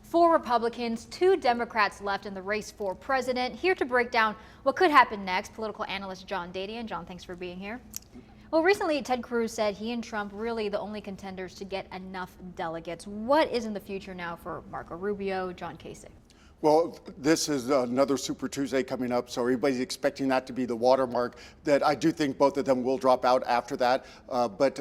4 Republicans, 2 Democrats left in the race for president. Here to break down what could happen next, political analyst John Dadian. John, thanks for being here. Well, recently Ted Cruz said he and Trump really the only contenders to get enough delegates. What is in the future now for Marco Rubio, John Kasich? Well, this is another Super Tuesday coming up, so everybody's expecting that to be the watermark. That I do think both of them will drop out after that, but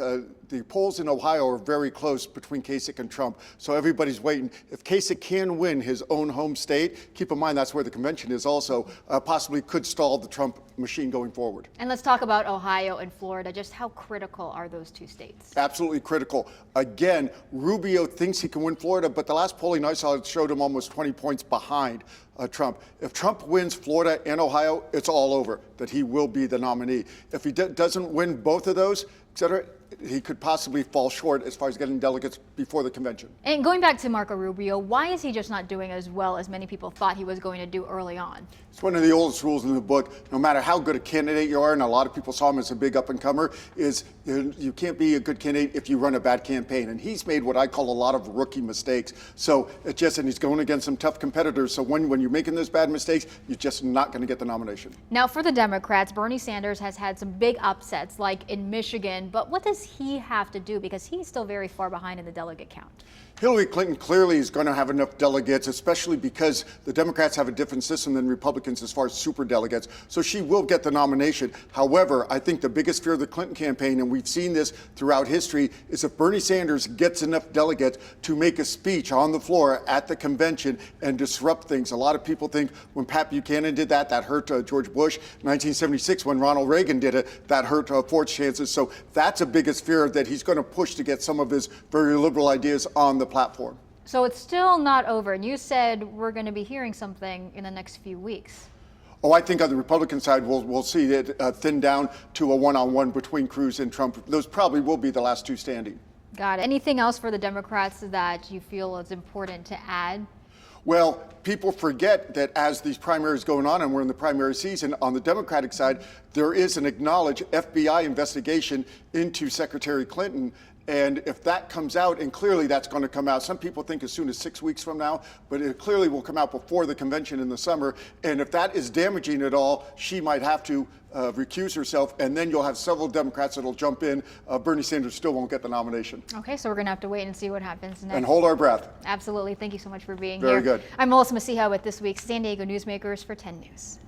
the polls in Ohio are very close between Kasich and Trump, so everybody's waiting. If Kasich can win his own home state, keep in mind that's where the convention is also, possibly could stall the Trump machine going forward. And let's talk about Ohio and Florida. Just how critical are those 2 states? Absolutely critical. Again, Rubio thinks he can win Florida, but the last polling I saw showed him almost 20 points behind Trump. If Trump wins Florida and Ohio, it's all over, that he will be the nominee. If he doesn't win both of those, et cetera, he could possibly fall short as far as getting delegates before the convention. And going back to Marco Rubio, why is he just not doing as well as many people thought he was going to do early on? It's one of the oldest rules in the book. No matter how good a candidate you are, and a lot of people saw him as a big up-and-comer, is you can't be a good candidate if you run a bad campaign. And he's made what I call a lot of rookie mistakes. So it's just, and he's going against some tough competitors. So when you're making those bad mistakes, you're just not going to get the nomination. Now for the Democrats, Bernie Sanders has had some big upsets, like in Michigan. But what does he have to do? Because he's still very far behind in the delegate count. Hillary Clinton clearly is going to have enough delegates, especially because the Democrats have a different system than Republicans as far as super delegates. So she will get the nomination. However, I think the biggest fear of the Clinton campaign, and we've seen this throughout history, is if Bernie Sanders gets enough delegates to make a speech on the floor at the convention and disrupt things. A lot of people think when Pat Buchanan did that, that hurt George Bush. 1976, when Ronald Reagan did it, that hurt Ford's chances. So that's the biggest fear, that he's going to push to get some of his very liberal ideas on the platform. So it's still not over, and you said we're going to be hearing something in the next few weeks. Oh, I think on the Republican side, we'll see it thin down to a one-on-one between Cruz and Trump. Those probably will be the last 2 standing. Got it. Anything else for the Democrats that you feel is important to add? Well, people forget that as these primaries going on, and we're in the primary season, on the Democratic side, there is an acknowledged FBI investigation into Secretary Clinton. And if that comes out, and clearly that's going to come out, some people think as soon as 6 weeks from now, but it clearly will come out before the convention in the summer. And if that is damaging at all, she might have to recuse herself, and then you'll have several Democrats that'll jump in. Bernie Sanders still won't get the nomination. Okay, so we're going to have to wait and see what happens next. And hold our breath. Absolutely. Thank you so much for being here. Very good. I'm Melissa Masiha with this week's San Diego Newsmakers for 10 News.